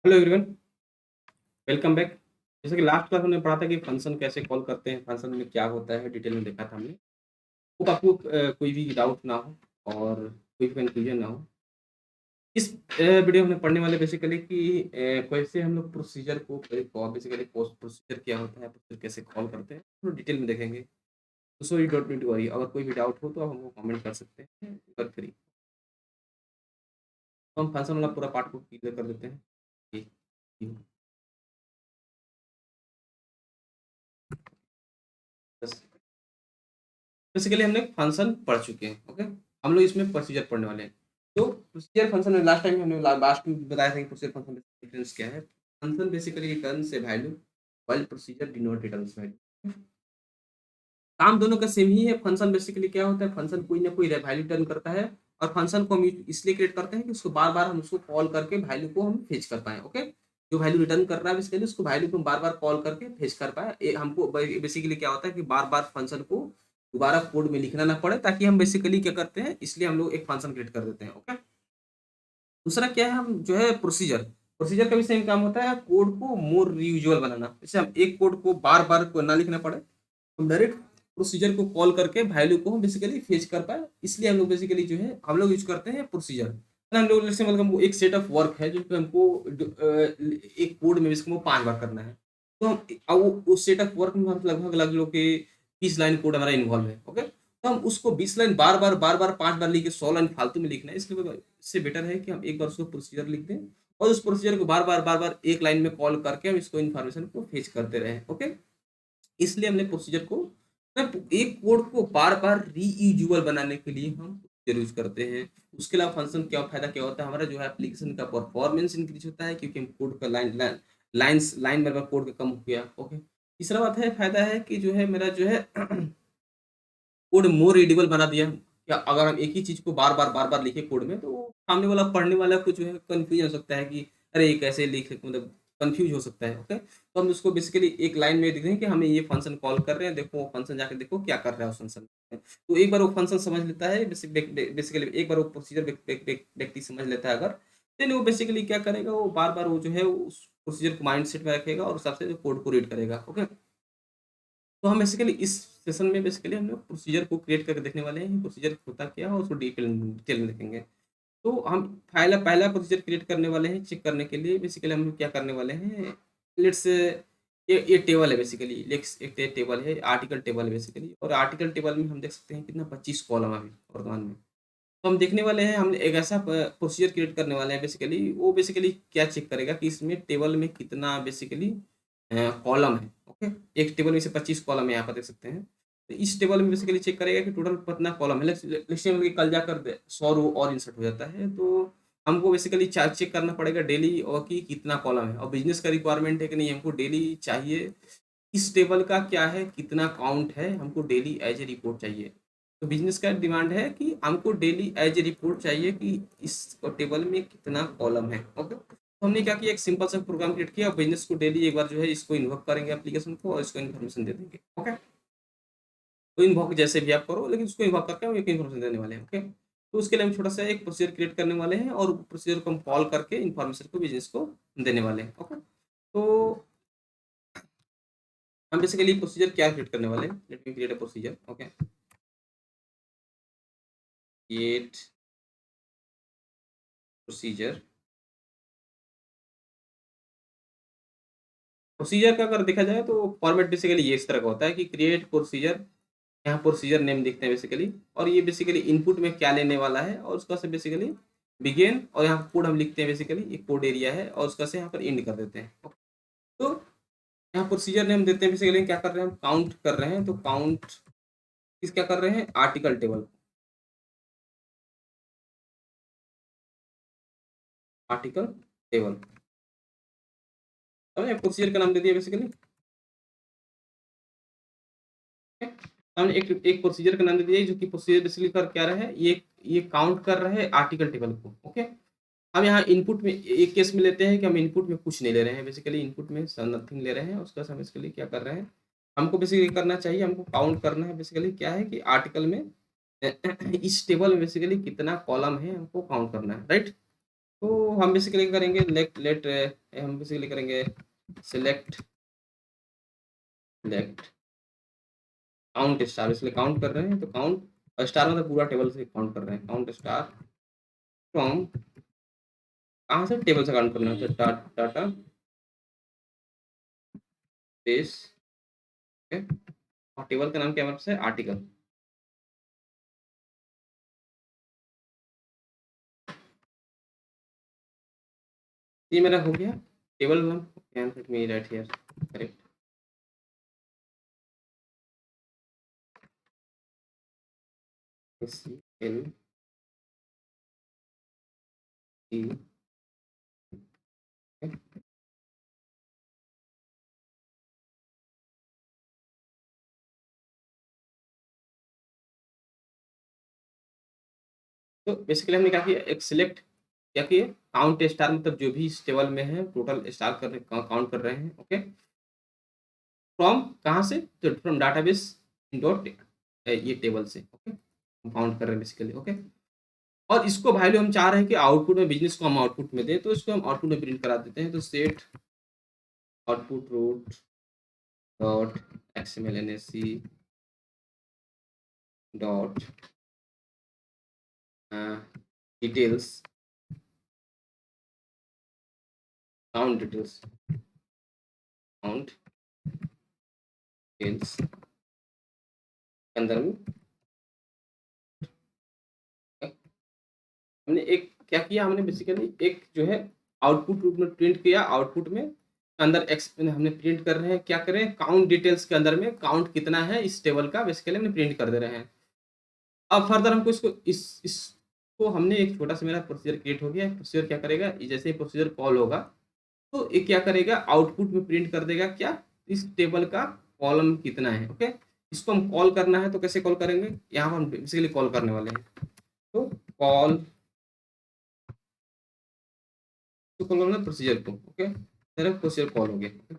Hello everyone, welcome back. जैसे कि last class हमने पढ़ा था कि फंक्शन कैसे कॉल करते हैं, फंक्शन में क्या होता है, डिटेल में देखा था हमने। होप आपको कोई भी डाउट ना हो और कोई भी कन्फ्यूजन ना हो। इस वीडियो में हम पढ़ने वाले बेसिकली कि कैसे हम लोग प्रोसीजर को बेसिकली प्रोसीजर क्या होता है, प्रोसीजर कैसे कॉल करते हैं, तो डिटेल में देखेंगे। So you don't need to worry, अगर कोई भी डाउट हो तो आप हमको कमेंट कर सकते हैं, फ्री। तो हम फंक्शन वाला पूरा पार्ट को क्लियर कर देते हैं। जी, जी, बस बेसिकली हमने फंक्शन पढ़ चुके हैं। ओके, हम लोग इसमें प्रोसीजर पढ़ने वाले हैं। तो प्रोसीजर फंक्शन में लास्ट टाइम हमने लास्ट में बताया था कि प्रोसीजर फंक्शन में डिफरेंस क्या है। Function basically returns a value while procedure do not returns value. काम दोनों का सेम ही है। फंक्शन बेसिकली क्या होता है, फंक्शन कोई ना कोई वैल्यू रिटर्न करता है और फंक्शन को हम इसलिए क्रिएट करते हैं कि उसको बार बार हम उसको कॉल करके वैल्यू को हम फेच कर पाए। ओके, जो वैल्यू रिटर्न कर रहा है बेसिकली उसको वैल्यू को बार बार कॉल करके फेच कर पाए। हमको बेसिकली क्या होता है कि बार बार फंक्शन को दोबारा कोड में लिखना ना पड़े, ताकि हम बेसिकली क्या करते हैं, इसलिए हम लोग एक फंक्शन क्रिएट कर देते हैं। ओके, दूसरा क्या है, हम जो है प्रोसीजर। प्रोसीजर का भी सेम काम होता है, कोड को मोर रीयूजुअल बनाना। जैसे हम एक कोड को बार बार को ना लिखना पड़े, हम डायरेक्ट प्रोसीजर को कॉल करके वैल्यू को हम बेसिकली फेच कर पाए, इसलिए हम लोग बेसिकली जो है हम लोग यूज करते हैं प्रोसीजर। हम लोग जैसे मतलब हमको एक सेट ऑफ वर्क है जो कि हमको एक कोड में इसको 5 बार करना है। तो हम उस सेट ऑफ वर्क में हम लगभग लग लो कि 20 लाइन कोड हमारा इन्वॉल्व है। ओके, तो हम उसको 20 लाइन बार बार 5 बार लिख के 100 लाइन फालतू में लिखना है, इससे बेटर है कि हम एक बार उसको प्रोसीजर लिख दें और उस प्रोसीजर को बार बार एक लाइन में कॉल करके हम इसको इन्फॉर्मेशन को फेच करते रहे। ओके, इसलिए हमने प्रोसीजर को मतलब एक कोड को बार बार रीयूजुअल बनाने के लिए हम प्रोसीजर यूज करते हैं। उसके अलावा फंक्शन क्या फायदा क्या होता है, हमारा जो है एप्लीकेशन का परफॉर्मेंस इंक्रीज होता है, क्योंकि हम कोड का लाइन बार बार कोड का कम हो गया। ओके, तीसरा बात है, फायदा है कि जो है मेरा जो है कोड मोर रीडेबल बना दिया। क्या अगर हम एक ही चीज को बार बार लिखे कोड में, तो वो सामने वाला पढ़ने वाला को जो है कंफ्यूज हो सकता है कि अरे ये कैसे लिख, मतलब कंफ्यूज हो सकता है। ओके, तो हम उसको बेसिकली एक लाइन में लिख दें कि हमें ये फंक्शन कॉल कर रहे हैं, देखो वो फंक्शन जाके देखो क्या कर रहा है उस फंक्शन में। तो एक बार वो फंक्शन समझ लेता है, बेसिकली एक बार वो प्रोसीजर व्यक्ति समझ लेता है अगर, देन वो बेसिकली क्या करेगा, वो बार बार वो जो है उस प्रोसीजर को माइंड सेट में रखेगा और उस हिसाब से कोड को रीड करेगा। ओके, तो हम बेसिकली इस सेशन में बेसिकली हम लोग प्रोसीजर को क्रिएट करके देखने वाले हैं, प्रोसीजर होता क्या है और उसको डिटेल में देखेंगे। तो हम पहला पहला प्रोसीजर क्रिएट करने वाले हैं, चेक करने के लिए बेसिकली हम लोग क्या करने वाले हैं। लेट्स ये टेबल है बेसिकली, लेट्स एक टेबल है, आर्टिकल टेबल है बेसिकली, और आर्टिकल टेबल में हम देख सकते हैं कितना 25 कॉलम अभी वर्तमान में। तो हम देखने वाले हैं, हम एक ऐसा प्रोसीजर क्रिएट करने वाले हैं बेसिकली, वो बेसिकली क्या चेक करेगा कि इसमें टेबल में कितना बेसिकली कॉलम है। ओके, एक टेबल में से 25 कॉलम है, यहाँ पर देख सकते हैं। तो इस टेबल में बेसिकली चेक करेगा कि टोटल कितना कॉलम है। लेट्स से कल जाकर 100 रो और इंसर्ट हो जाता है, तो हमको बेसिकली चेक करना पड़ेगा डेली और कि कितना कॉलम है, और बिजनेस का रिक्वायरमेंट है कि नहीं, हमको डेली चाहिए इस टेबल का क्या है, कितना काउंट है, हमको डेली एज ए रिपोर्ट चाहिए। तो बिजनेस का डिमांड है कि हमको डेली एज ए रिपोर्ट चाहिए कि इस टेबल में कितना कॉलम है। ओके, तो हमने क्या किया, एक सिंपल सा प्रोग्राम क्रिएट किया, बिजनेस को डेली एक बार जो है इसको इन्वोक करेंगे एप्लीकेशन को और इसको इन्फॉर्मेशन दे देंगे। ओके, तो इन्वोक जैसे भी आप करो, लेकिन उसको इन्वोक करके हम एक इन्फॉर्मेशन देने वाले हैं। ओके, तो उसके लिए हम छोटा सा एक प्रोसीजर क्रिएट करने वाले हैं और प्रोसीजर को हम कॉल करके इन्फॉर्मेशन को बिजनेस को देने वाले हैं। ओके, तो हम बेसिकली प्रोसीजर क्या क्रिएट करने वाले हैं, let me create a procedure. Okay, create procedure. Procedure का अगर देखा जाए तो फॉर्मेट बेसिकली ये इस तरह का होता है कि क्रिएट प्रोसीजर, यहाँ प्रोसीजर नेम दिखते हैं बेसिकली, और ये बेसिकली इनपुट में क्या लेने वाला है और उसका से बेसिकली बिगेन, और यहाँ कोड हम लिखते हैं बेसिकली, एक कोड एरिया है और उसका से यहाँ पर एंड कर देते हैं। तो यहाँ प्रोसीजर नेम देते हैं, बेसिकली क्या कर रहे हैं, हम काउंट कर रहे हैं, तो काउंट किस क्या कर रहे हैं, आर्टिकल टेबल, आर्टिकल टेबल। हमने प्रोसीजर का नाम दे दिया बेसिकली। हमने एक एक प्रोसीजर का नाम दे दिया, जो कि प्रोसीजर बेसिकली कर क्या रहा है, ये काउंट कर रहा है आर्टिकल टेबल को। ओके, हम यहाँ इनपुट में एक केस में लेते हैं कि हम इनपुट में कुछ नहीं ले रहे हैं, बेसिकली इनपुट में नथिंग ले रहे हैं, उसका हम बेसिकली क्या कर रहे हैं, हमको बेसिकली करना चाहिए, हमको काउंट करना है बेसिकली क्या है कि आर्टिकल में इस टेबल में बेसिकली कितना कॉलम है हमको काउंट करना है, राइट। तो हम बेसिकली करेंगे हम बेसिकली करेंगे सिलेक्ट लेट काउंट स्टार, इसलिए काउंट कर रहे हैं तो काउंट स्टार मतलब पूरा टेबल से काउंट कर रहे हैं, काउंट स्टार फ्रॉम, कहाँ से, टेबल से काउंट करना है, तो डाटा बेस, ओके। और टेबल का नाम क्या है हमारे पास है, आर्टिकल। ये मेरा हो गया टेबल नाम, and let me write here, correct. C L E, तो बेसिकली हमने क्या किया, एक सिलेक्ट क्या किया, काउंट स्टार मतलब जो भी इस टेबल में है टोटल स्टार कर रहे, काउंट कर रहे हैं, ओके। फ्रॉम कहाँ से, तो फ्रॉम डाटाबेस डॉट ये टेबल से, ओके, हम काउंट कर रहे हैं बेसिकली, ओके। और इसको वैल्यू हम चाह रहे हैं कि आउटपुट में, बिजनेस को हम आउटपुट में दें, तो इसको हम आउटपुट में प्रिंट करा देते हैं। तो set output root dot XML NSC dot details, count details, count details के अंदर में हमने एक क्या किया, हमने बेसिकली एक जो है आउटपुट रूप में प्रिंट किया, आउटपुट में अंदर एक्स हमने प्रिंट कर रहे हैं, क्या करें, काउंट डिटेल्स के अंदर में काउंट कितना है इस टेबल का बेसिकली हमने प्रिंट कर दे रहे हैं। अब फर्दर हमको इसको इसको हमने एक छोटा सा मेरा प्रोसीजर क्रिएट हो गया है। प्रोसीजर क्या करेगा, जैसे ही प्रोसीजर कॉल होगा तो ये क्या करेगा, आउटपुट में प्रिंट कर देगा क्या, इस टेबल का कॉलम कितना है, ओके। इसको हम कॉल करना है तो कैसे कॉल करेंगे, यहाँ पर हम बेसिकली कॉल करने वाले हैं, तो कॉल, तो कॉल करना प्रोसीजर को, ओके, मेरा प्रोसीजर कॉल हो गया।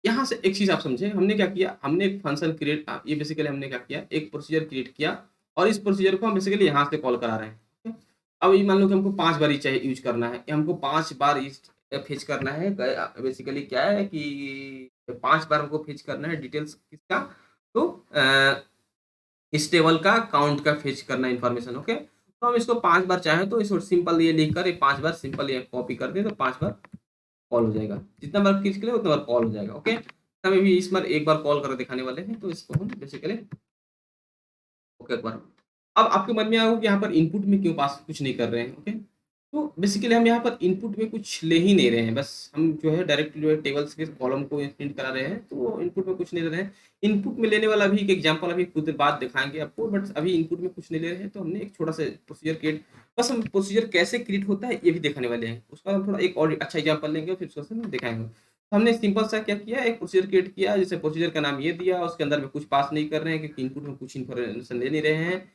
यहाँ से एक चीज आप समझे, हमने क्या किया, हमने एक फंक्शन क्रिएट, ये बेसिकली हमने क्या किया, एक प्रोसीजर क्रिएट किया और इस प्रोसीजर को हम बेसिकली यहाँ से कॉल करा रहे हैं, ठीक है? अब ये मान लो कि हमको 5 बार ही चाहिए यूज करना है, हमको 5 बार फेच करना है, बेसिकली क्या है कि 5 बार हमको फेच करना है डिटेल्स किसका, तो इस टेबल का काउंट का फेच करना इन्फॉर्मेशन, ओके। तो हम इसको 5 बार चाहे तो इसको सिंपल ये लिख कर 5 बार सिंपल ये कॉपी कर दें, तो 5 बार कॉल हो जाएगा, जितना बार खींच के लिए उतना बार कॉल हो जाएगा, ओके। हमें भी इस बार एक बार कॉल कर दिखाने वाले हैं, तो इसको हम बेसिकली, ओके, एक बार। अब आपके मन में आएगा कि यहाँ पर इनपुट में क्यों पास कुछ नहीं कर रहे हैं, ओके। तो बेसिकली हम यहाँ पर इनपुट में कुछ ले ही नहीं रहे हैं, बस हम जो है डायरेक्ट जो है टेबल्स के कॉलम को प्रिंट करा रहे हैं, तो इनपुट में कुछ नहीं ले रहे हैं। इनपुट में लेने वाला भी एक एग्जांपल अभी कुछ देर बाद दिखाएंगे आपको, बट अभी इनपुट में कुछ नहीं ले रहे हैं, तो हमने एक छोटा सा प्रोसीजर क्रिएट, बस हम प्रोसीजर कैसे क्रिएट होता है ये भी दिखाने वाले हैं, उसका हम थोड़ा एक और अच्छा एग्जाम्पल लेंगे फिर उसको हम दिखाएंगे। तो हमने सिंपल सा क्या किया, एक प्रोसीजर क्रिएट किया, जैसे प्रोसीजर का नाम ये दिया, उसके अंदर में कुछ पास नहीं कर रहे हैं क्योंकि इनपुट में कुछ इन्फॉर्मेशन ले नहीं रहे हैं।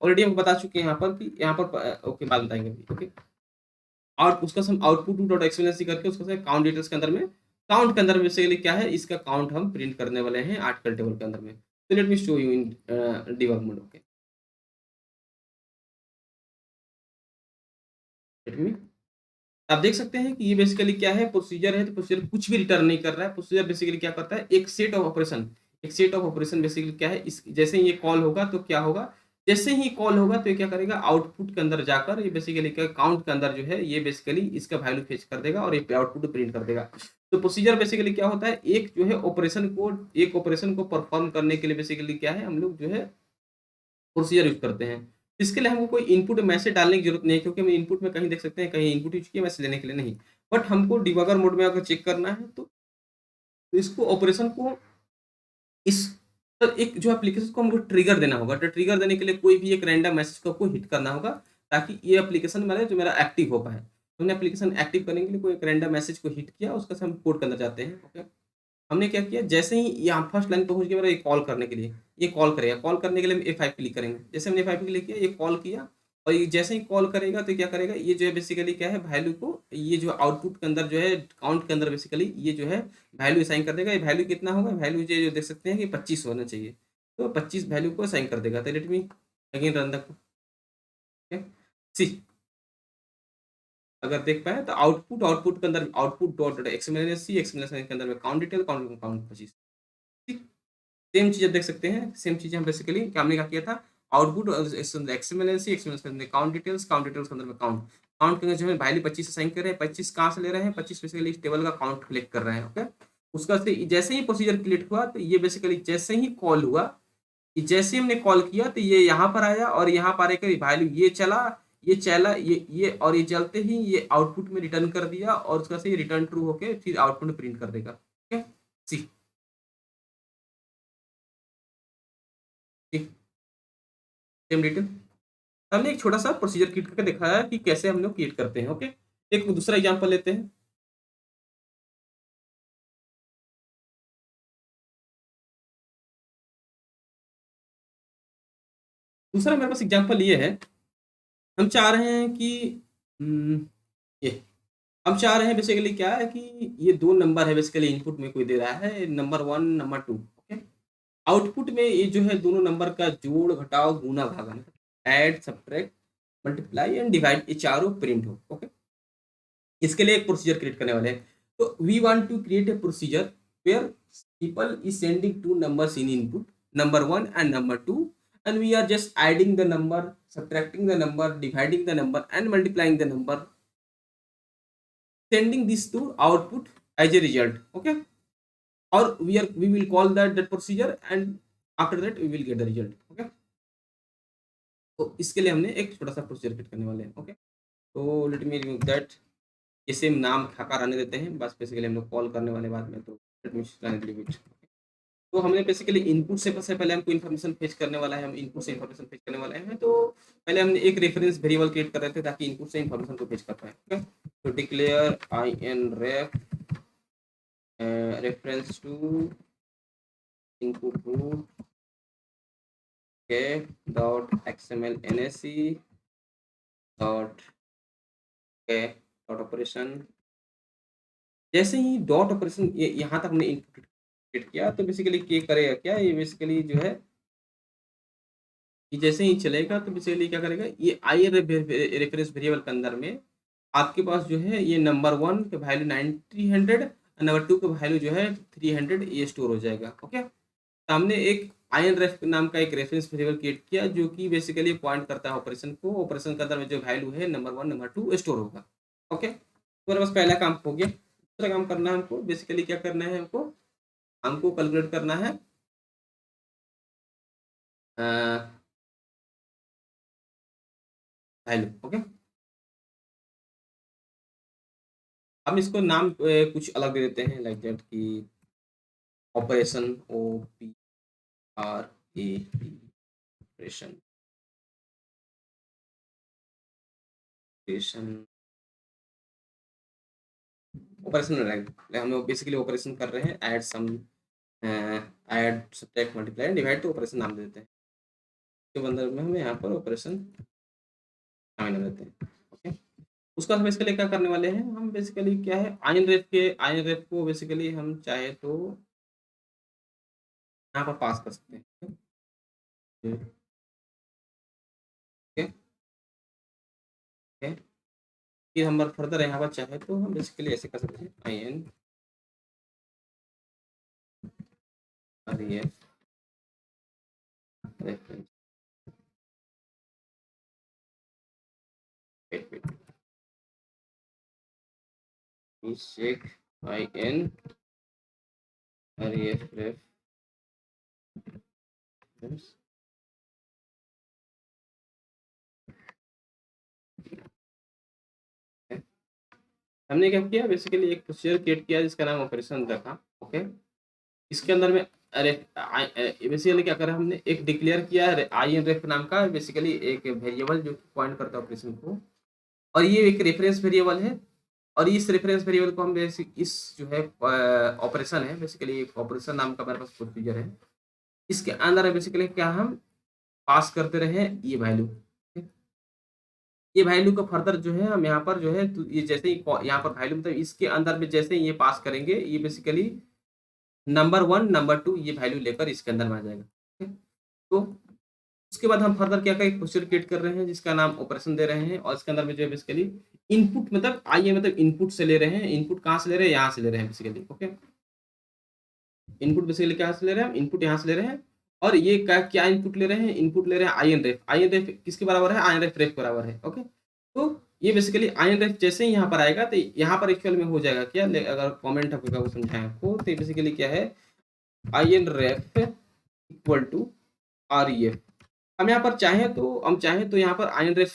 ऑलरेडी हम बता चुके हैं यहाँ पर कि यहाँ पर ओके बात बताएंगे अभी, ओके। और उसका हम आउटपुट डॉट एक्सएलएनसी करके उसका से काउंट डिटेल्स के अंदर में, काउंट के अंदर में बेसिकली क्या है, इसका काउंट हम प्रिंट करने वाले हैं आर्टिकल टेबल के अंदर में। तो let me show you in debug mode, okay, let me, आप देख सकते हैं कि ये बेसिकली क्या है, प्रोसीजर है, तो प्रोसीजर कुछ भी रिटर्न नहीं कर रहा है। प्रोसीजर बेसिकली क्या करता है, एक सेट ऑफ ऑपरेशन, एक सेट ऑफ ऑपरेशन बेसिकली क्या है, इस जैसे ही ये कॉल होगा तो क्या होगा, जैसे ही कॉल होगा तो ये क्या करेगा, आउटपुट के अंदर जाकर ये बेसिकली क्या, काउंट के अंदर जो है ये बेसिकली इसका वैल्यू फेच कर देगा और ये आउटपुट प्रिंट कर देगा। तो प्रोसीजर बेसिकली क्या होता है, एक जो है ऑपरेशन को, एक ऑपरेशन को परफॉर्म करने के लिए बेसिकली क्या है, हम लोग जो है प्रोसीजर यूज़ करते हैं। इसके लिए हमको कोई इनपुट मैसेज डालने की ज़रूरत नहीं है, क्योंकि हम इनपुट में कहीं देख सकते हैं, कहीं इनपुट यूज़ किया मैसेज लेने के लिए नहीं। बट हमको डिबगर मोड में अगर चेक करना है तो इसको ऑपरेशन को इस तो एक जो एप्लीकेशन को हमको ट्रिगर देना होगा। तो ट्रिगर देने के लिए कोई भी एक रैंडम मैसेज को आपको हिट करना होगा, ताकि ये एप्लीकेशन मेरा जो मेरा एक्टिव हो पाए। तो हमने एप्लीकेशन एक्टिव करने के लिए कोई एक रैंडम मैसेज को हिट किया, उसका से हम कोड के अंदर जाते हैं, ओके। हमने क्या किया, जैसे ही यहाँ फर्स्ट लाइन पहुँच गया मेरा, ये कॉल करने के लिए, ये कॉल करेगा, कॉल करने के लिए हम F5 क्लिक करेंगे। जैसे हमने F5 क्लिक किया, ये कॉल किया, और ये जैसे ही कॉल करेगा तो क्या करेगा, ये जो है बेसिकली क्या है, वैल्यू को, ये जो आउटपुट के अंदर जो है काउंट के अंदर बेसिकली ये जो है वैल्यू असाइन कर देगा। ये वैल्यू कितना होगा, वैल्यू जो देख सकते हैं कि 25 होना चाहिए, तो 25 वैल्यू को असाइन कर देगा। तो let me again run the, सी अगर देख पाए तो आउटपुट के अंदर आउटपुट डॉट एक्सएमएल के अंदर में काउंट डिटेल काउंट 25। ठीक, सेम चीज़ आप देख सकते हैं, सेम चीज़ हम बेसिकली क्या हमने क्या किया था, आउटपुट एक्सएमएल के अंदर काउंट डिटेल्स के अंदर में काउंट के अंदर जो है वैल्यू 25 असाइन कर रहे हैं। 25 कहाँ से ले रहे हैं, 25 बेसिकली इस टेबल का काउंट कलेक्ट कर रहे हैं। ओके, उसका से जैसे ही प्रोसीजर क्रिएट हुआ तो ये बेसिकली जैसे ही कॉल हुआ, कि जैसे हमने कॉल किया तो ये यहाँ पर आया और यहाँ पर आकर वैल्यू ये चला ये और ये चलते ही ये आउटपुट में रिटर्न कर दिया और उसका से रिटर्न ट्रू होके फिर आउटपुट में प्रिंट कर देगा। ठीक है, सी सेम डिटेल हमने एक छोटा सा प्रोसीजर क्रिएट करके दिखाया है कि कैसे हम लोग क्रिएट करते हैं। ओके, एक दूसरा एग्जांपल लेते हैं। दूसरा मेरे पास एग्जांपल ये है, हम चाह रहे हैं कि ये हम चाह रहे हैं बेसिकली क्या है कि ये दो नंबर है बेसिकली इनपुट में कोई दे रहा है नंबर 1 नंबर 2। ओके, आउटपुट में ये जो है दोनों नंबर का जोड़ घटाव गुना भागन add subtract multiply and divide ये चारों प्रिंट हो। ओके, इसके लिए एक प्रोसीजर क्रिएट करने वाले हैं। तो we want to create a procedure where people is sending two numbers in input number 1 and number 2 and we are just adding the number, subtracting the number, dividing the number and multiplying the number, sending this to output as a result. Okay, or we will call that procedure and after that we will get the result. Okay, तो इसके लिए हमने एक छोटा सा procedure create करने वाले हैं। ओके, तो लेट मी रिमूव दैट, ये सेम नाम खाका रहने देते हैं, बस बेसिकली हम लोग कॉल करने वाले बाद में, तो लेट मी लीव इट। तो हमने बेसिकली इनपुट से पहले हमको इन्फॉर्मेशन फेच करने वाला है, हम इनपुट से इन्फॉर्मेशन फेच करने वाले हैं। तो पहले हमने एक रेफरेंस वेरिएबल क्रिएट कर रहे थे ताकि इनपुट से इन्फॉर्मेशन को फेच कर पाए। ओके, तो declare inref reference to input root के डॉट xml nac डॉट के डॉट ऑपरेशन। जैसे ही डॉट ऑपरेशन यहाँ तक हमने इनपुट क्रिएट किया तो बेसिकली क्या करेगा, क्या ये बेसिकली जो है कि जैसे ही चलेगा तो बेसिकली क्या करेगा, ये आई रेफरेंस वेरिएबल के अंदर में आपके पास जो है ये नंबर 1 के वैल्यू 300 और नंबर 2 का वैल्यू जो है 300 ये स्टोर हो जाएगा। ओके, सामने एक INREF नाम का एक रेफरेंस वेरिएबल क्रिएट किया जो कि बेसिकली पॉइंट करता है ऑपरेशन को, ऑपरेशन के अंदर में जो वैल्यू है नंबर 1 नंबर 2 स्टोर होगा। ओके, तो मेरे पास पहला काम हो गया। दूसरा काम करना है हमको, बेसिकली क्या करना है हमको हमको कैलकुलेट करना है वैल्यू। ओके, हम इसको नाम कुछ अलग दे देते हैं, लाइक दैट कि ऑपरेशन OPRAT ऑपरेशन ऑपरेशन रहेगा। हम लोग बेसिकली ऑपरेशन कर रहे हैं, add sum add subtract multiply divide, तो ऑपरेशन नाम दे देते हैं। तो अंदर में हमें यहाँ पर ऑपरेशन नाम देते हैं। ओके, उसका हम इसके लिए क्या करने वाले हैं, हम बेसिकली क्या है आइन रेफ को बेसिकली हम चाहे तो यहाँ पर पास कर सकते हैं। ओके, ओके, फिर हम फर्दर यहाँ पर चाहे तो हम बेसिकली ऐसे कर सकते हैं INREF reference check INREF reference हमने क्या किया, बेसिकली एक प्रोसीजर क्रिएट किया जिसका नाम ऑपरेशन रखा। ओके, इसके अंदर में अरे बेसिकली क्या करा, हमने एक डिक्लेयर किया है INREF नाम का बेसिकली एक वेरिएबल जो पॉइंट करता है ऑपरेशन को, और ये एक रेफरेंस वेरिएबल है। और इस रेफरेंस वेरिएबल को हम बेसिक इस जो है ऑपरेशन है, बेसिकली एक ऑपरेशन नाम का मेरे पास प्रोसीजर है, इसके अंदर बेसिकली क्या हम पास करते रहे ये वैल्यू। ये वैल्यू का फर्दर जो है हम यहाँ पर जो है तो ये जैसे ही यहाँ पर वैल्यू मतलब इसके अंदर में जैसे ही ये पास करेंगे ये बेसिकली नंबर 1 नंबर 2 ये वैल्यू लेकर इसके अंदर में आ जाएगा। ठीक है? तो उसके बाद हम फर्दर क्या एक प्रोसीजर क्रिएट कर रहे हैं जिसका नाम ऑपरेशन दे रहे हैं, और इसके अंदर में जो है बेसिकली इनपुट मतलब आइए मतलब इनपुट से ले रहे हैं। इनपुट कहाँ से ले रहे हैं? यहाँ से ले रहे हैं बेसिकली। ओके, इनपुट बेसिकली कहाँ से ले रहे हैं? इनपुट यहाँ से ले रहे हैं। और ये क्या क्या इनपुट ले रहे हैं? इनपुट ले रहे हैं आईएन रेफ। आईएन रेफ किसके बराबर है? आईएन रेफ रेफ के बराबर है। ओके, तो ये बेसिकली आईएन रेफ जैसे ही यहाँ पर आएगा तो यहाँ पर एक्चुअल में हो जाएगा क्या, अगर कमेंट आपको समझाएं आपको, तो बेसिकली क्या है, आईएन रेफ इक्वल टू आरईएफ। हम चाहें तो यहाँ पर आयन रेफ,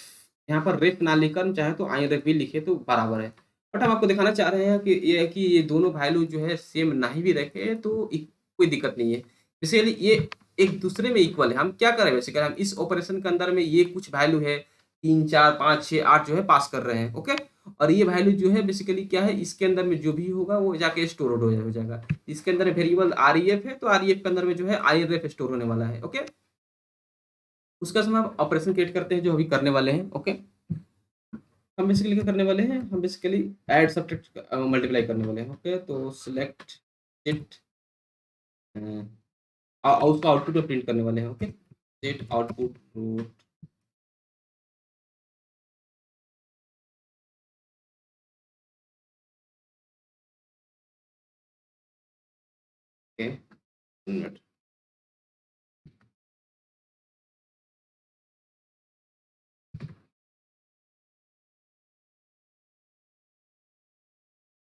यहाँ पर रेफ ना लिखकर हम चाहे तो आयन रेफ भी लिखे तो बराबर है। बट हम आपको दिखाना चाह रहे हैं कि ये है कि ये दोनों वैल्यू जो है सेम ना ही भी रखे तो कोई दिक्कत नहीं है। इसीलिए ये एक दूसरे में इक्वल है। हम क्या करें बेसिकली, हम इस ऑपरेशन के अंदर में ये कुछ वैल्यू है 3 4 5 6 8 जो है पास कर रहे हैं। ओके, और ये वैल्यू जो है बेसिकली क्या है, इसके अंदर में जो भी होगा वो जाके स्टोर हो जाएगा। इसके अंदर वेरिएबल आरईएफ है तो आरईएफ के अंदर में जो है आयन रेफ स्टोर होने वाला है। ओके, उसका समय हम ऑपरेशन क्रिएट करते हैं जो अभी करने वाले हैं। ओके, हम बेसिकली क्या करने वाले हैं, हम बेसिकली ऐड सब्ट्रैक्ट मल्टीप्लाई करने वाले हैं। ओके, तो सिलेक्ट इट उसका आउटपुट प्रिंट करने वाले हैं। Okay, set output root okay minute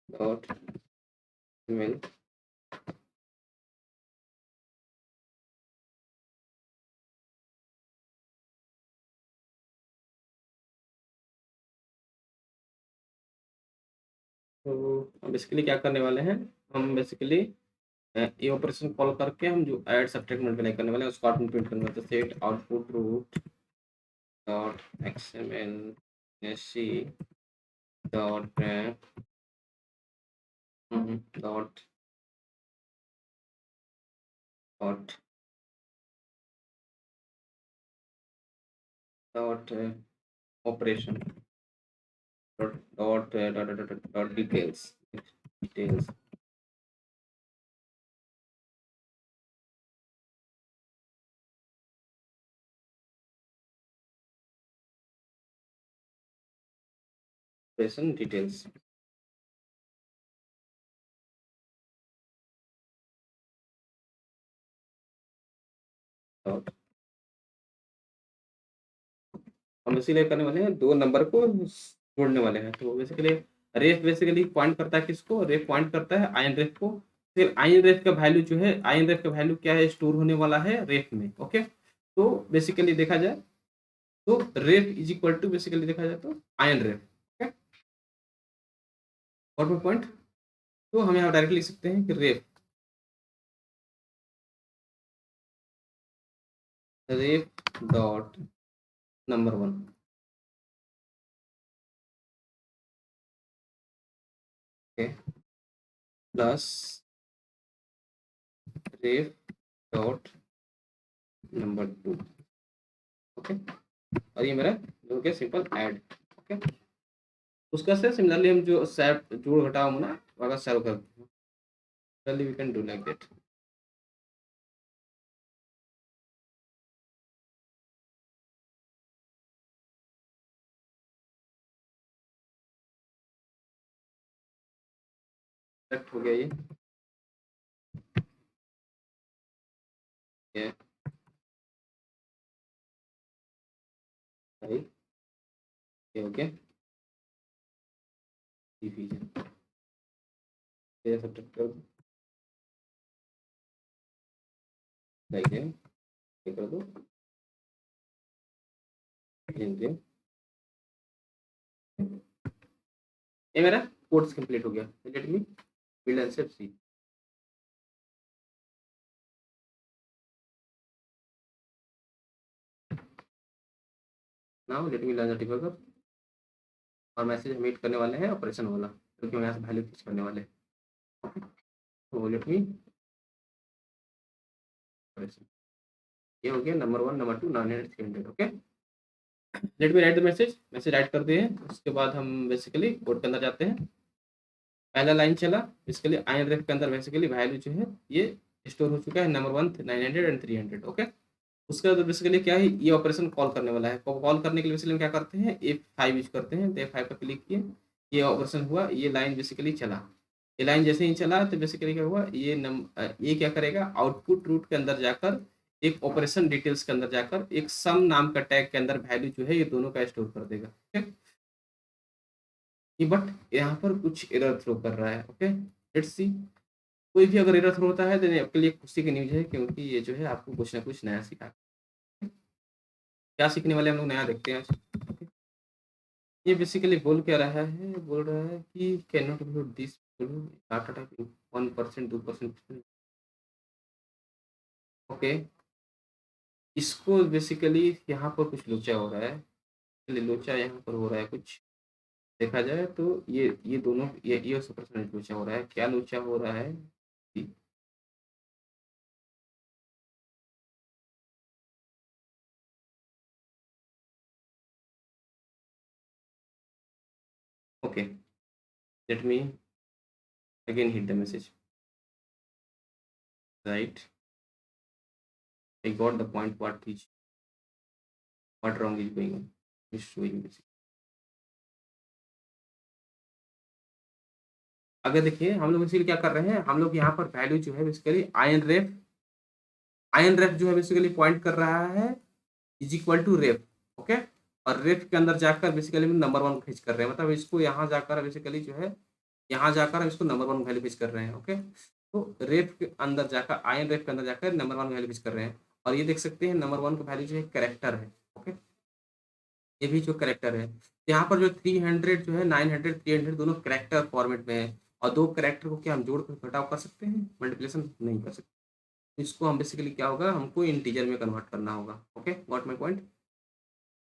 dot mail तो हम बेसिकली क्या करने वाले हैं, हम बेसिकली ये ऑपरेशन कॉल करके हम जो ऐड सब्ट्रैक्ट मल्टीप्लाई करने वाले हैं उसको आउटपुट प्रिंट करने वाले हैं। Set output root dot XML C dot dot dot dot operation dot details operation details dot। हम इसीलिए करने वाले हैं, दो नंबर को जोड़ने वाले हैं। तो बेसिकली रेफ बेसिकली पॉइंट करता है किसको? रेफ पॉइंट करता है आयन रेफ को। फिर आयन रेफ का वैल्यू जो है, आयन रेफ का वैल्यू क्या है, स्टोर होने वाला है रेफ में। ओके, तो बेसिकली देखा जाए तो रेफ इज इक्वल टू बेसिकली देखा जाए तो आयन रेफ। ओके, और वो पॉइंट, तो हम यहाँ डायरेक्टली लिख सकते हैं कि रेफ रेफ डॉट नंबर 1 ओके प्लस रेफ डॉट नंबर 2। ओके, और ये मेरा जो हो गया सिंपल ऐड। ओके, उसका से सिमिलरली हम जो सैप जोड़ घटाव होना अगर सॉल्व करते हैं, similarly we can do like that. Correct हो गया ये भाई, ये हो गया डिवीजन। ये सब्ट्रैक्ट कर दो, लाइक है, ये कर दो, ये ये मेरा कोर्स कंप्लीट हो गया। Let me build answer C. Now let me learn the debugger, और मैसेज हम मीट करने वाले हैं ऑपरेशन वाला, क्योंकि हम यहाँ से वैल्यू फिक्स करने वाले हैं। तो लेट मी ऑपरेशन, ये हो गया number 1 number 2 900 300। Okay, late me right the message, message right कर दिए। उसके बाद हम बेसिकली कोड के अंदर जाते हैं। पहला लाइन चला बेसिकली आयन रेफ के अंदर बेसिकली वैल्यू जो है ये स्टोर हो चुका है नंबर 1 900 एंड 300। ओके, उसके बाद बेसिकली क्या है, ये ऑपरेशन कॉल करने वाला है। कॉल करने के लिए बेसिकली हम क्या करते हैं, F5 यूज करते हैं। तो F5 पर क्लिक किए, ये ऑपरेशन हुआ, ये लाइन बेसिकली चला। ये लाइन जैसे ही चला तो बेसिकली क्या हुआ, ये क्या करेगा, आउटपुट रूट के अंदर जाकर एक ऑपरेशन डिटेल्स के अंदर जाकर एक सम नाम का टैग के अंदर वैल्यू जो है ये दोनों का स्टोर कर देगा। ठीक है, ये बट यहाँ पर कुछ एरर थ्रो कर रहा है। Okay, let's see. कोई भी अगर एरर थ्रो होता है तो आपके लिए खुशी की न्यूज़ है, क्योंकि ये जो है आपको कुछ ना कुछ नया सिखा। क्या सीखने वाले हम लोग नया देखते हैं आज। ये बेसिकली बोल क्या रहा है, बोल रहा है कि can not include this data type 1% 2%। Okay, इसको बेसिकली यहाँ पर कुछ लोचा हो रहा है। चलिए, लोचा यहाँ पर हो रहा है कुछ, देखा जाए तो ये दोनों ये 100% लोचा हो रहा है। क्या लोचा हो रहा है, okay, late me again hit the message, right. I got the point what wrong is going on. It's showing this. अगर देखिए हम लोग इसीलिए क्या कर रहे हैं, हम लोग यहाँ पर वैल्यू जो है बेसिकली आयन रेफ जो है बेसिकली पॉइंट कर रहा है is equal to ref. Okay, और रेफ के अंदर जाकर बेसिकली हम नंबर वन फेच कर रहे हैं, मतलब इसको यहाँ जाकर बेसिकली जो है यहाँ जाकर हम इसको नंबर वन वैल्यू फेच कर रहे हैं। ओके, तो रेफ के अंदर जाकर आयन रेफ के अंदर जाकर नंबर वन वैल्यू फेच कर रहे हैं। और ये देख सकते हैं नंबर वन का वैल्यू जो है करेक्टर है। ओके, ये भी जो करेक्टर है, यहाँ पर जो 300 जो है 900 300 दोनों करेक्टर फॉर्मेट में है। और दो करेक्टर को क्या हम जोड़ कर घटाव कर सकते हैं, मल्टीप्लिकेशन नहीं कर सकते। इसको हम बेसिकली क्या होगा, हमको इंटीजर में कन्वर्ट करना होगा। Okay, got my point.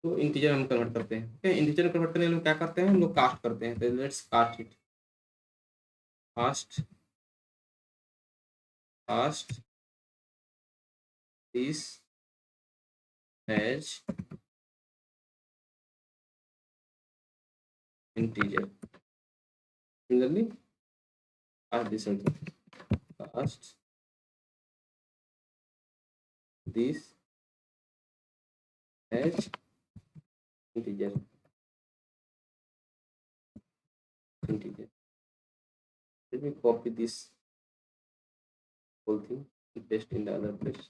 तो इंटीजर हम कन्वर्ट करते हैं। ओके, इंटीजर में कन्वर्ट करने के लिए क्या करते हैं, हम लोग कास्ट करते हैं। तो let's cast it, cast cast this as integer. Similarly cast this also, cast this as integer integer let me copy this whole thing and paste in the other place.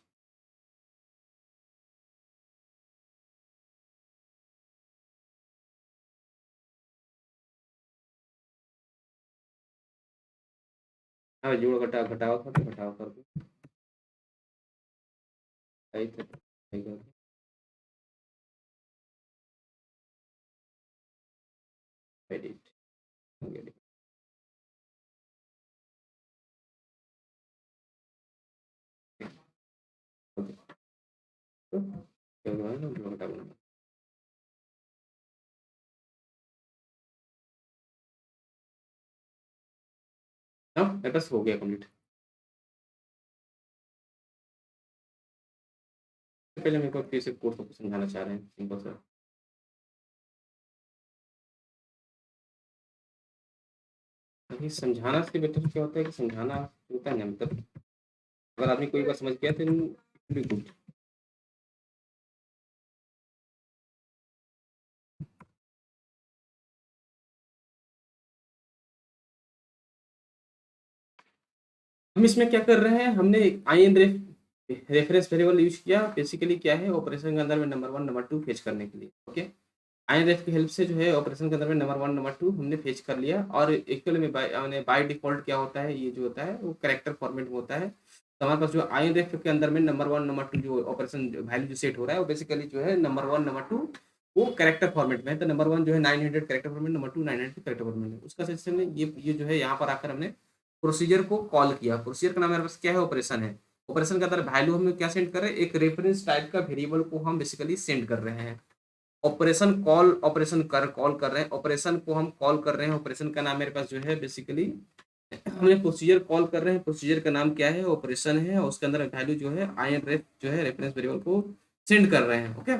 हाँ, जोड़ घटा घटाओ था तो घटाओ कर दो, सही था, सही कर दो। edit edit ओके, तो क्या होगा ना, जोड़ घटा बनाना। हाँ, मेरे पास हो गया कंप्लीट। पहले मेरे को फिर से कोर्स को समझाना चाह रहे हैं, सिंपल सा। अभी समझाना से बेटर क्या होता है कि समझाना होता है ना, मतलब अगर आदमी कोई बात समझ गया तो भी गुड। हम इसमें क्या कर रहे हैं, हमने आईएन रेफरेंस वेरिएबल यूज किया। बेसिकली क्या है, ऑपरेशन के अंदर में number one number two fetch करने के लिए। ओके, आईएनएफ की हेल्प से जो है ऑपरेशन के अंदर में नंबर वन नंबर टू हमने फेच कर लिया। और एक्चुअली में बाय डिफॉल्ट क्या होता है, ये जो होता है वो कैरेक्टर फॉर्मेट में होता है। तो हमारे पास जो आईएनएफ के अंदर में नंबर वन नंबर टू जो ऑपरेशन वैल्यू जो सेट हो रहा है वो बेसिकली जो है नंबर वन नंबर टू वो कैरेक्टर फॉर्मेट में है। तो नंबर वन जो है 900 character format, number two 900 character format है। उसका सिस्टम में ये जो है यहाँ पर आकर हमने प्रोसीजर को कॉल किया। प्रोसीजर का नाम मेरे पास क्या है, ऑपरेशन है। ऑपरेशन के अंदर वैल्यू हम क्या सेंड कर रहे हैं, एक रेफरेंस टाइप का वेरिएबल को हम बेसिकली सेंड कर रहे हैं। ऑपरेशन कॉल कर रहे हैं, ऑपरेशन को हम कॉल कर रहे हैं। ऑपरेशन का नाम मेरे पास जो है बेसिकली हमने प्रोसीजर कॉल कर रहे हैं। प्रोसीजर का नाम क्या है, ऑपरेशन है। और उसके अंदर वैल्यू जो है आयन रेफ जो है रेफरेंस वेरिएबल को सेंड कर रहे हैं। ओके,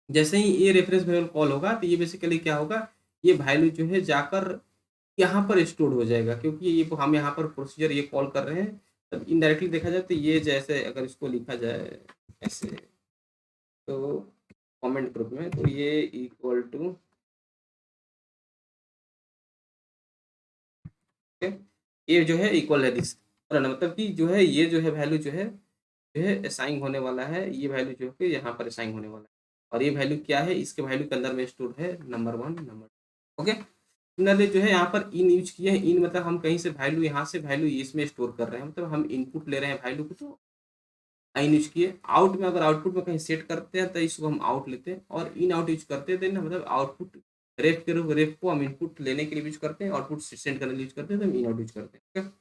जैसे ही ये रेफरेंस वेरिएबल कॉल होगा तो ये बेसिकली क्या होगा, ये वैल्यू जो है जाकर यहाँ पर स्टोर हो जाएगा। क्योंकि ये हम यहाँ पर प्रोसीजर ये कॉल कर रहे हैं, तब इनडायरेक्टली देखा जाए तो ये जैसे अगर इसको लिखा जाए ऐसे, तो कमेंट ग्रुप में, तो ये इक्वल टू ये जो है इक्वल है दिस, और मतलब कि जो है ये जो है वैल्यू जो है असाइन होने वाला है, ये वैल्यू जो है यहाँ पर असाइन होने वाला है, और ये वैल्यू क्या है, इसके वैल्यू के अंदर में स्टोर है नंबर 1 नंबर 2। ओके, सिमिलरली जो है यहाँ पर इन यूज किए हैं। इन मतलब हम कहीं से वैल्यू, यहाँ से वैल्यू इसमें स्टोर कर रहे हैं, मतलब हम इनपुट ले रहे हैं वैल्यू को, तो इन यूज किए। आउट में अगर आउटपुट में कहीं सेट करते हैं तो इसको हम आउट लेते हैं, और इन आउट यूज करते हैं तो मतलब आउटपुट रेफ के रूप, रेफ को हम इनपुट लेने के लिए यूज करते हैं, आउटपुट सेंड करने के लिए यूज करते हैं, तो हम इन आउट यूज करते हैं। ठीक है,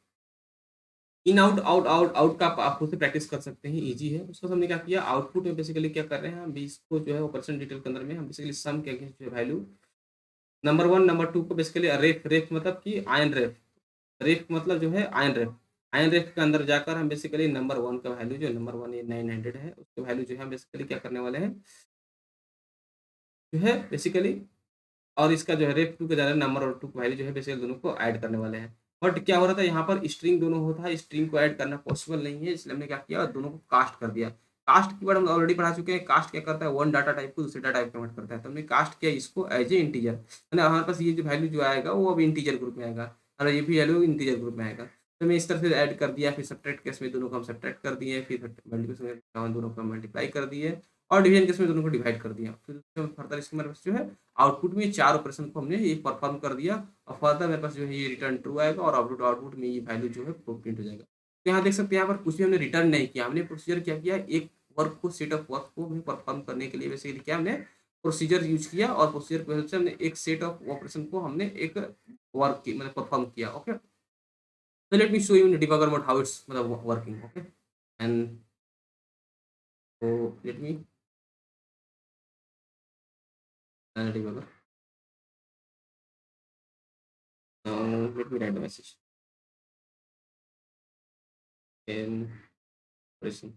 in out out out out का आप खुद से प्रैक्टिस कर सकते हैं, इजी है। उसको हमने क्या किया, आउटपुट में बेसिकली क्या कर रहे हैं हम, इसको जो है ऑपरेशन डिटेल के अंदर में हम बेसिकली सम के अगेंस्ट जो वैल्यू नंबर 1 नंबर 2 को बेसिकली रेफ, रेफ मतलब कि आयन रेफ, रेफ मतलब जो है आयन रेफ, आयन रेफ के अंदर जाकर हम बेसिकली नंबर 1 का वैल्यू, जो नंबर 1 ये 900 है, उसका वैल्यू जो है हम बेसिकली क्या करने वाले हैं, जो है बेसिकली, और इसका जो है रेफ 2 के ज़्यादा नंबर और 2 की वैल्यू जो है बेसिकली दोनों को ऐड करने वाले हैं। बट क्या हो रहा था यहाँ पर, स्ट्रिंग दोनों होता है, स्ट्रिंग को ऐड करना पॉसिबल नहीं है, इसलिए हमने क्या किया, दोनों को कास्ट कर दिया। कास्ट कीवर्ड हम ऑलरेडी पढ़ा चुके हैं। कास्ट क्या करता है, वन डाटा टाइप को दूसरे डाटा टाइप कन्वर्ट करता है, तो हमने कास्ट किया इसको एज ए इंटीजर, है ना। हमारे पास ये जो वैल्यू जो आएगा वो अब इंटीजर ग्रुप में आएगा, और ये भी वैल्यू इंटीजर ग्रुप में आएगा। तो मैं इस तरह से ऐड कर दिया, फिर सब्ट्रैक्ट केस में दोनों को हम सब्ट्रैक्ट कर दिए, फिर मल्टीप्लिकेशन में दोनों को मल्टीप्लाई कर दिए, और डिवीजन केस में दोनों को डिवाइड कर दिया। फिर फर्दर इसके मेरे पास जो है आउटपुट में 4 ऑपरेशन को हमने ये परफॉर्म कर दिया, और फर्दर मेरे पास जो है ये रिटर्न ट्रू आएगा, और आउटपुट आउटपुट में ये वैल्यू जो है प्रिंट हो जाएगा। तो यहाँ देख सकते हैं, यहाँ पर कुछ भी हमने रिटर्न नहीं किया, हमने प्रोसीजर क्या किया, एक वर्क को, सेट ऑफ वर्क को भी परफॉर्म करने के लिए बेसिकली क्या हमने प्रोसीजर यूज किया, और प्रोसीजर की हेल्प से हमने एक सेट ऑफ ऑपरेशन को हमने एक वर्क की मतलब परफॉर्म किया। Okay, so let me show you in debugger mode how it's working. Okay, and so let me debugger. Let me write a message in prison.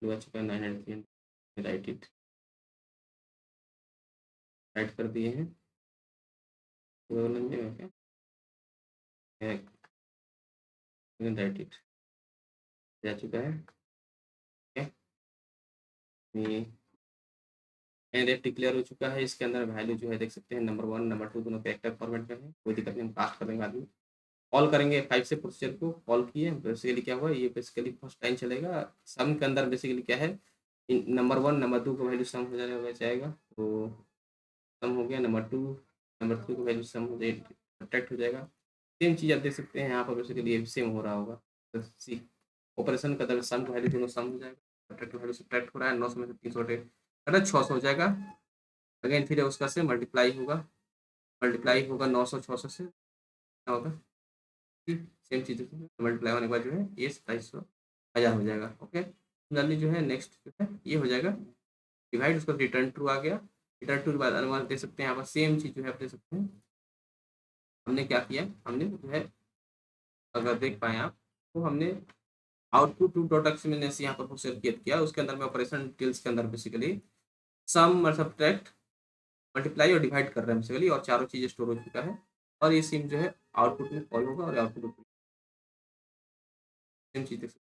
Do आ चुका है 903, right it, right कर दिए हैं। Okay, right it जा चुका है। Okay, rate declare हो चुका है। इसके अंदर वैल्यू जो है देख सकते हैं, नंबर 1 नंबर 2 दोनों कैरेक्टर फॉर्मेट में है, कोई दिक्कत नहीं, हम कास्ट करेंगे बाद में। कॉल करेंगे 5 से, प्रोसीजर को कॉल किए, बेसिकली क्या हुआ, ये बेसिकली फर्स्ट टाइम चलेगा। सम के अंदर बेसिकली क्या है, नंबर 1 नंबर 2 का वैल्यू सम हो जाएगा, तो सम हो गया, नंबर 2 नंबर 3 का वैल्यू सम हो जाएगा, सब्ट्रैक्ट हो जाएगा। सेम चीज़ आप देख सकते हैं यहाँ पर, बेसिकली ये सेम हो रहा होगा। तो सी ऑपरेशन का अंदर सम का वैल्यू दोनों सम हो जाएगा, सब्ट्रैक्ट का वैल्यू सब्ट्रैक्ट हो रहा है, 9 में से 300 अगर 600 हो जाएगा। अगेन फिर उसका से मल्टीप्लाई होगा, 900 600 से क्या होगा, सेम चीज़ मल्टीप्लाई होने के बाद जो है ये 2700 हो जाएगा। ओके, सिमिलरली जो है नेक्स्ट जो है ये हो जाएगा डिवाइड, उसका रिटर्न ट्रू आ गया। रिटर्न ट्रू के बाद अनुमान दे सकते हैं, यहाँ पर सेम चीज़ जो है आप दे सकते हैं। हमने क्या किया, हमने जो है अगर देख पाए आप, तो हमने आउटपुट टू डॉट एक्स मैंने यहाँ पर प्रोसेस किया, उसके अंदर में ऑपरेशन डिटेल्स के अंदर बेसिकली सम और सब्ट्रैक्ट, मल्टीप्लाई और डिवाइड कर रहे हैं बेसिकली, और चारों चीज़ें स्टोर हो चुका है, और ये सिम जो है आउटपुट में कॉल होगा, और आउटपुट सेम चीज़ देख सकते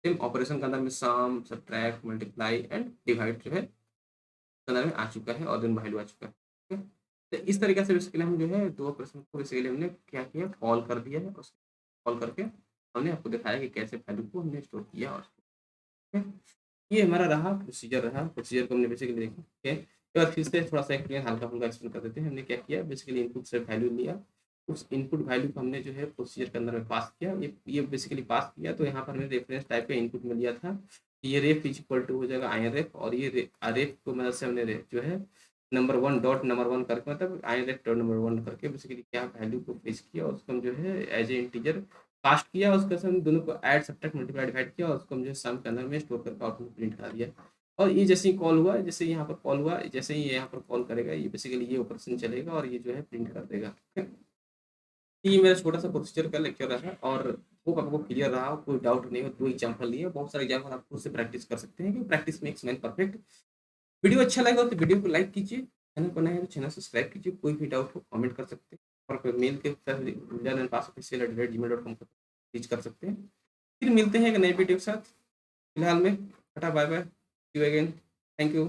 हैं। सेम ऑपरेशन के अंदर में सम सब्ट्रैक्ट मल्टीप्लाई एंड डिवाइड जो है अंदर में आ चुका है, और दिन वैल्यू आ चुका है। ठीक है, तो इस तरीके से बेसिकली हम जो है दो ऑपरेशन को बेसिकली हमने क्या किया, कॉल कर दिया है, कॉल करके हमने आपको दिखाया कि कैसे वैल्यू को हमने स्टोर किया। और ठीक है, ये हमारा रहा प्रोसीजर को हमने बेसिकली देखा। ठीक है, एक बार फिर से थोड़ा सा एक्सप्लेन, हल्का फुल्का एक्सप्लेन कर देते हैं। हमने क्या किया, बेसिकली इनपुट से वैल्यू लिया, उस इनपुट वैल्यू को हमने जो है प्रोसीजर के अंदर में पास किया। ये बेसिकली पास किया, तो यहाँ पर हमने रेफरेंस टाइप का इनपुट में लिया था, ये रेफ इज इक्वल टू हो जाएगा आयन रेफ, और ये रेफ को मदद से हमने जो है नंबर 1 डॉट नंबर 1 करके, मतलब आयन रेफ डॉट नंबर 1 करके बेसिकली क्या वैल्यू को पेश किया, और उसको हम जो है एज ए इंटीजर कास्ट किया, उसके साथ हम दोनों को ऐड सब्ट्रैक्ट मल्टीप्लाई डिवाइड किया, और उसको हम जो है सम के अंदर में स्टोर करके आउटपुट प्रिंट करा दिया। और ये जैसे ही कॉल हुआ, जैसे यहाँ पर कॉल हुआ, जैसे ही ये यहाँ पर कॉल करेगा, ये बेसिकली ये ऑपरेशन चलेगा, और ये जो है प्रिंट कर देगा। ठीक है? ये मेरा छोटा सा प्रोसीजर का लेक्चर रहा, और होप आपको क्लियर रहा हो, कोई डाउट नहीं हो। 2 एग्जाम्पल लिए, बहुत सारे एग्जाम्पल आप खुद से प्रैक्टिस कर सकते हैं, क्योंकि practice makes man perfect. Video अच्छा लगा हो तो वीडियो को लाइक कीजिए, चैनल पर नए हैं तो चैनल सब्सक्राइब कीजिए, कोई भी डाउट हो कमेंट कर सकते हैं, और कोई मेल के साथ पास ऑफिशियल@gmail.com पर रीच कर सकते हैं। फिर मिलते हैं एक नए वीडियो के साथ। फिलहाल में tata bye bye, see you again, thank you.